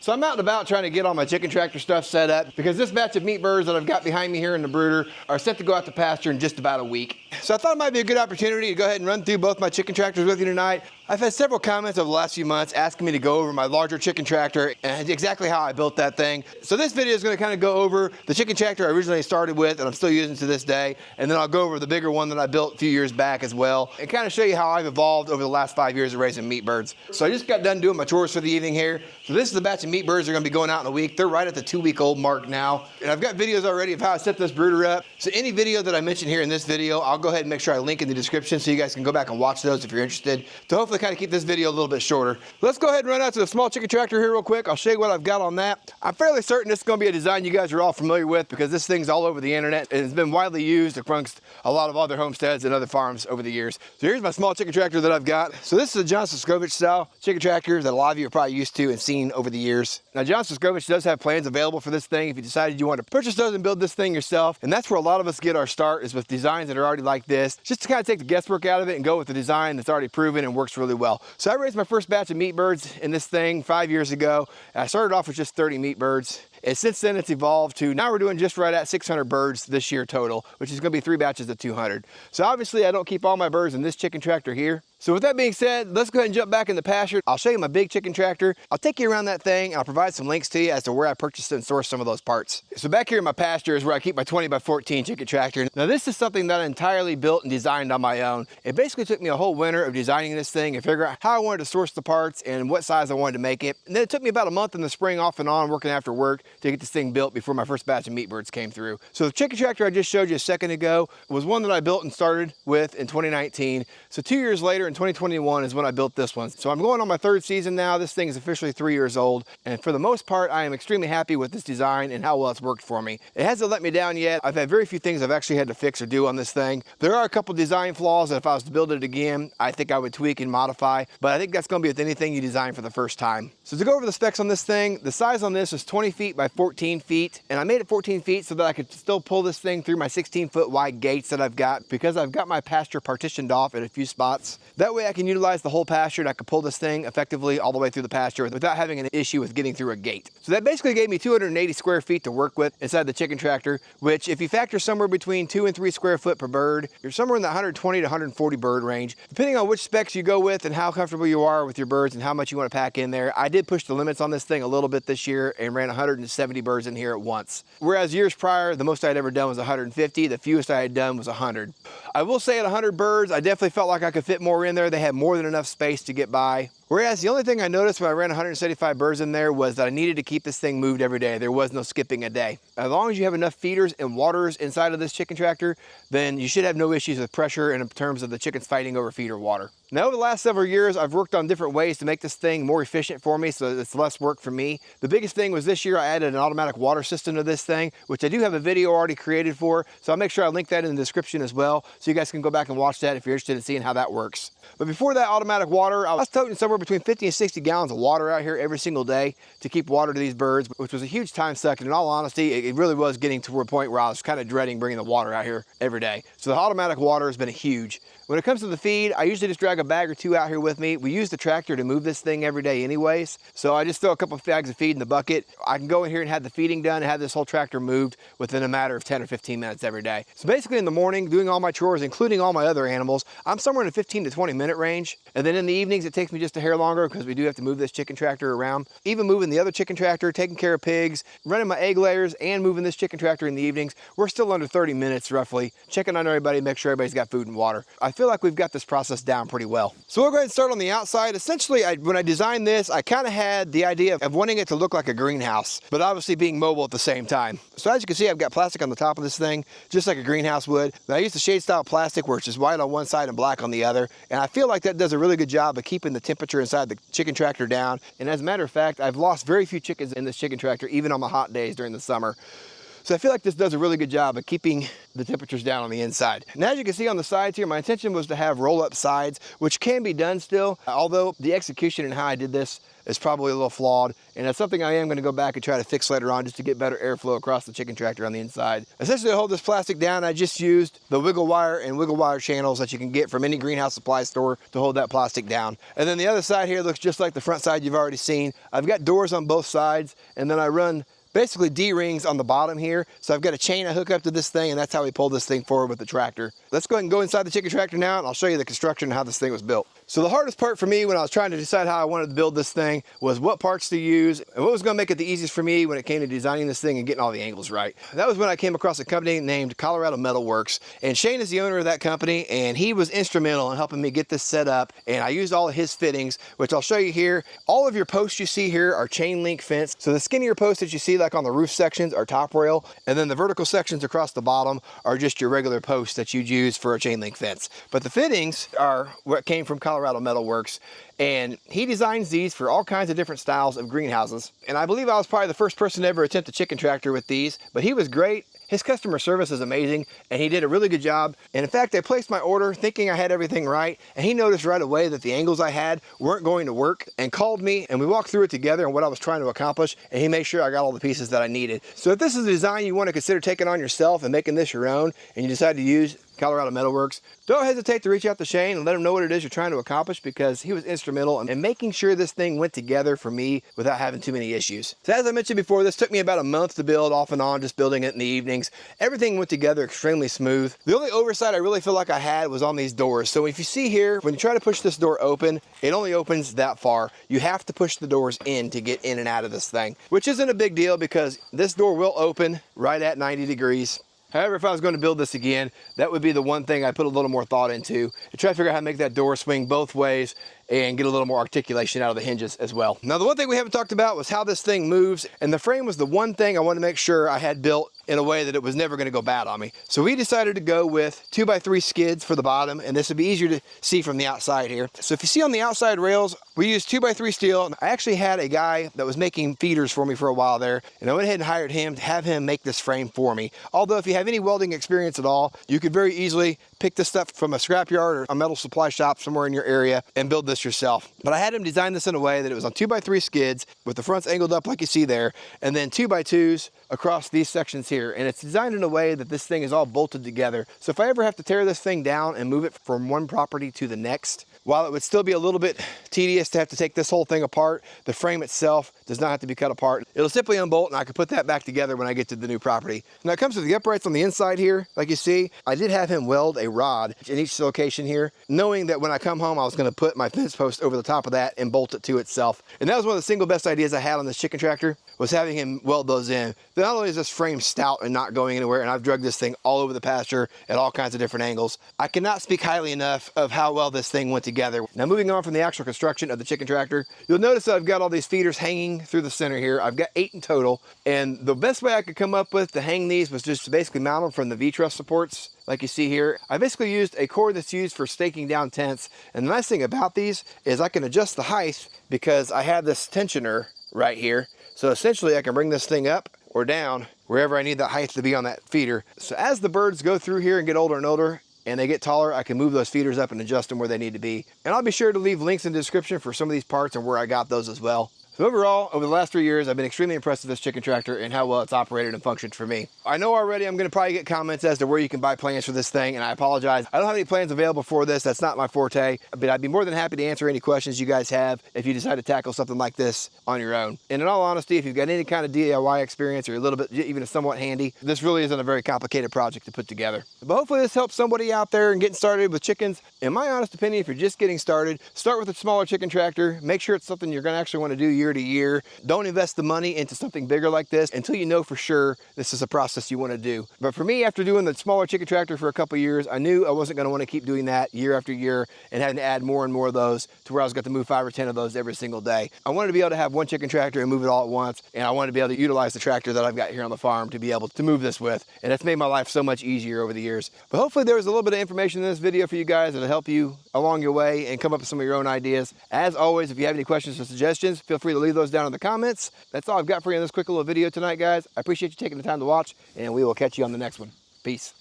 So I'm out and about trying to get all my chicken tractor stuff set up because this batch of meatbirds that I've got behind me here in the brooder are set to go out to pasture in just about a week. So I thought it might be a good opportunity to go ahead and run through both my chicken tractors with you tonight. I've had several comments over the last few months asking me to go over my larger chicken tractor and exactly how I built that thing. So this video is going to kind of go over the chicken tractor I originally started with and I'm still using to this day. And then I'll go over the bigger one that I built a few years back as well and kind of show you how I've evolved over the last 5 years of raising meatbirds. So I just got done doing my chores for the evening here. So this is a batch of meatbirds that are going to be going out in a week. They're right at the 2-week-old mark now. And I've got videos already of how I set this brooder up. So any video that I mention here in this video, I'll go ahead and make sure I link in the description so you guys can go back and watch those if you're interested, to hopefully kind of keep this video a little bit shorter. Let's go ahead and run out to the small chicken tractor here real quick. I'll show you what I've got on that. I'm fairly certain this is going to be a design you guys are all familiar with because this thing's all over the internet and it's been widely used amongst a lot of other homesteads and other farms over the years. So here's my small chicken tractor that I've got. So this is a Johnson Scovich style chicken tractor that a lot of you are probably used to and seen over the years. Now Johnson Scovich does have plans available for this thing if you decided you want to purchase those and build this thing yourself. And that's where a lot of us get our start, is with designs that are already like this, just to kind of take the guesswork out of it and go with the design that's already proven and works really well. So I raised my first batch of meatbirds in this thing 5 years ago. I started off with just 30 meatbirds. And since then it's evolved to, now we're doing just right at 600 birds this year total, which is going to be 3 batches of 200. So obviously I don't keep all my birds in this chicken tractor here. So with that being said, let's go ahead and jump back in the pasture. I'll show you my big chicken tractor. I'll take you around that thing and I'll provide some links to you as to where I purchased and sourced some of those parts. So back here in my pasture is where I keep my 20x14 chicken tractor. Now this is something that I entirely built and designed on my own. It basically took me a whole winter of designing this thing and figure out how I wanted to source the parts and what size I wanted to make it. And then it took me about a month in the spring off and on working after work to get this thing built before my first batch of meatbirds came through. So the chicken tractor I just showed you a second ago was one that I built and started with in 2019. So 2 years later in 2021 is when I built this one. So I'm going on my 3rd season now. This thing is officially 3 years old. And for the most part, I am extremely happy with this design and how well it's worked for me. It hasn't let me down yet. I've had very few things I've actually had to fix or do on this thing. There are a couple design flaws that if I was to build it again, I think I would tweak and modify, but I think that's going to be with anything you design for the first time. So to go over the specs on this thing, the size on this is 20 feet by 14 feet. And I made it 14 feet so that I could still pull this thing through my 16-foot wide gates that I've got, because I've got my pasture partitioned off at a few spots. That way I can utilize the whole pasture and I can pull this thing effectively all the way through the pasture without having an issue with getting through a gate. So that basically gave me 280 square feet to work with inside the chicken tractor, which if you factor somewhere between 2 and 3 square foot per bird, you're somewhere in the 120 to 140 bird range. Depending on which specs you go with and how comfortable you are with your birds and how much you want to pack in there, I did push the limits on this thing a little bit this year and ran 170 birds in here at once. Whereas years prior, the most I'd ever done was 150, the fewest I had done was 100. I will say at 100 birds, I definitely felt like I could fit more in there. They had more than enough space to get by. Whereas the only thing I noticed when I ran 175 birds in there was that I needed to keep this thing moved every day. There was no skipping a day. As long as you have enough feeders and waters inside of this chicken tractor, then you should have no issues with pressure in terms of the chickens fighting over feed or water. Now over the last several years, I've worked on different ways to make this thing more efficient for me so that it's less work for me. The biggest thing was this year I added an automatic water system to this thing, which I do have a video already created for, so I'll make sure I link that in the description as well, so you guys can go back and watch that if you're interested in seeing how that works. But before that automatic water, I was toting somewhere between 50 and 60 gallons of water out here every single day to keep water to these birds, which was a huge time suck. And in all honesty, it really was getting to a point where I was kind of dreading bringing the water out here every day. So the automatic water has been huge. When it comes to the feed, I usually just drag a bag or 2 out here with me. We use the tractor to move this thing every day anyways. So I just throw a couple of bags of feed in the bucket. I can go in here and have the feeding done and have this whole tractor moved within a matter of 10 or 15 minutes every day. So basically in the morning, doing all my chores, including all my other animals, I'm somewhere in the 15 to 20 minute range. And then in the evenings, it takes me just a hair longer because we do have to move this chicken tractor around. Even moving the other chicken tractor, taking care of pigs, running my egg layers, and moving this chicken tractor in the evenings, we're still under 30 minutes roughly, checking on everybody, make sure everybody's got food and water. I feel like we've got this process down pretty well. So we'll go ahead and start on the outside. Essentially, when I designed this, I kind of had the idea of wanting it to look like a greenhouse, but obviously being mobile at the same time. So as you can see, I've got plastic on the top of this thing, just like a greenhouse would. And I use the shade style plastic, which is white on one side and black on the other. And I feel like that does a really good job of keeping the temperature inside the chicken tractor down. And as a matter of fact, I've lost very few chickens in this chicken tractor, even on my hot days during the summer. So I feel like this does a really good job of keeping the temperatures down on the inside. And as you can see on the sides here, my intention was to have roll-up sides, which can be done still, although the execution and how I did this is probably a little flawed, and that's something I am going to go back and try to fix later on just to get better airflow across the chicken tractor on the inside. Essentially, to hold this plastic down, I just used the wiggle wire and wiggle wire channels that you can get from any greenhouse supply store to hold that plastic down. And then the other side here looks just like the front side you've already seen. I've got doors on both sides, and then I run basically D-rings on the bottom here. So I've got a chain I hook up to this thing, and that's how we pull this thing forward with the tractor. Let's go ahead and go inside the chicken tractor now, and I'll show you the construction and how this thing was built. So the hardest part for me when I was trying to decide how I wanted to build this thing was what parts to use and what was going to make it the easiest for me when it came to designing this thing and getting all the angles right. That was when I came across a company named Colorado Metal Works, and Shane is the owner of that company, and he was instrumental in helping me get this set up, and I used all of his fittings, which I'll show you here. All of your posts you see here are chain link fence. So the skinnier posts that you see like on the roof sections are top rail, and then the vertical sections across the bottom are just your regular posts that you'd use for a chain link fence. But the fittings are what came from Colorado Metal Works. And he designs these for all kinds of different styles of greenhouses. And I believe I was probably the first person to ever attempt a chicken tractor with these, but he was great. His customer service is amazing, and he did a really good job. And in fact, I placed my order thinking I had everything right, and he noticed right away that the angles I had weren't going to work and called me, and we walked through it together and what I was trying to accomplish, and he made sure I got all the pieces that I needed. So if this is a design you want to consider taking on yourself and making this your own, and you decide to use Colorado Metal Works, don't hesitate to reach out to Shane and let him know what it is you're trying to accomplish, because he was instrumental in making sure this thing went together for me without having too many issues. So as I mentioned before, this took me about a month to build, off and on, just building it in the evenings. Everything went together extremely smooth. The only oversight I really feel like I had was on these doors. So if you see here, when you try to push this door open, it only opens that far. You have to push the doors in to get in and out of this thing, which isn't a big deal because this door will open right at 90 degrees. However, if I was going to build this again, that would be the one thing I put a little more thought into, to try to figure out how to make that door swing both ways and get a little more articulation out of the hinges as well. Now, the one thing we haven't talked about was how this thing moves, and the frame was the one thing I wanted to make sure I had built in a way that it was never going to go bad on me. So we decided to go with 2x3 skids for the bottom, and this would be easier to see from the outside here. So if you see on the outside rails, we used 2x3 steel. I actually had a guy that was making feeders for me for a while there, and I went ahead and hired him to have him make this frame for me. Although if you have any welding experience at all, you could very easily pick this stuff from a scrapyard or a metal supply shop somewhere in your area and build this yourself. But I had him design this in a way that it was on 2x3 skids with the fronts angled up like you see there, and then 2x2s across these sections here. And it's designed in a way that this thing is all bolted together. So if I ever have to tear this thing down and move it from one property to the next, while it would still be a little bit tedious to have to take this whole thing apart, the frame itself does not have to be cut apart. It'll simply unbolt, and I can put that back together when I get to the new property. Now it comes to the uprights on the inside here. Like you see, I did have him weld a rod in each location here, knowing that when I come home, I was going to put my fence post over the top of that and bolt it to itself. And that was one of the single best ideas I had on this chicken tractor, was having him weld those in. Not only is this frame stout and not going anywhere, and I've drugged this thing all over the pasture at all kinds of different angles, I cannot speak highly enough of how well this thing went together. Now moving on from the actual construction of the chicken tractor, you'll notice that I've got all these feeders hanging through the center here. I've got 8 in total, and the best way I could come up with to hang these was just to basically mount them from the V-truss supports like you see here. I basically used a cord that's used for staking down tents, and the nice thing about these is I can adjust the height because I have this tensioner right here. So essentially I can bring this thing up or down wherever I need that height to be on that feeder. So as the birds go through here and get older and older, and they get taller, I can move those feeders up and adjust them where they need to be. And I'll be sure to leave links in the description for some of these parts and where I got those as well. So overall, over the last 3 years, I've been extremely impressed with this chicken tractor and how well it's operated and functioned for me. I know already I'm gonna probably get comments as to where you can buy plans for this thing, and I apologize. I don't have any plans available for this. That's not my forte, but I'd be more than happy to answer any questions you guys have if you decide to tackle something like this on your own. And in all honesty, if you've got any kind of DIY experience or a little bit, even somewhat handy, this really isn't a very complicated project to put together. But hopefully this helps somebody out there and getting started with chickens. In my honest opinion, if you're just getting started, start with a smaller chicken tractor. Make sure it's something you're gonna actually wanna do year to year. Don't invest the money into something bigger like this until you know for sure this is a process you want to do. But for me, after doing the smaller chicken tractor for a couple years, I knew I wasn't going to want to keep doing that year after year and having to add more and more of those to where I was going to move 5 or 10 of those every single day. I wanted to be able to have one chicken tractor and move it all at once, and I wanted to be able to utilize the tractor that I've got here on the farm to be able to move this with, and that's made my life so much easier over the years. But hopefully there was a little bit of information in this video for you guys that'll help you along your way and come up with some of your own ideas. As always, if you have any questions or suggestions, feel free to leave those down in the comments. That's all I've got for you in this quick little video tonight, guys. I appreciate you taking the time to watch, and we will catch you on the next one. Peace.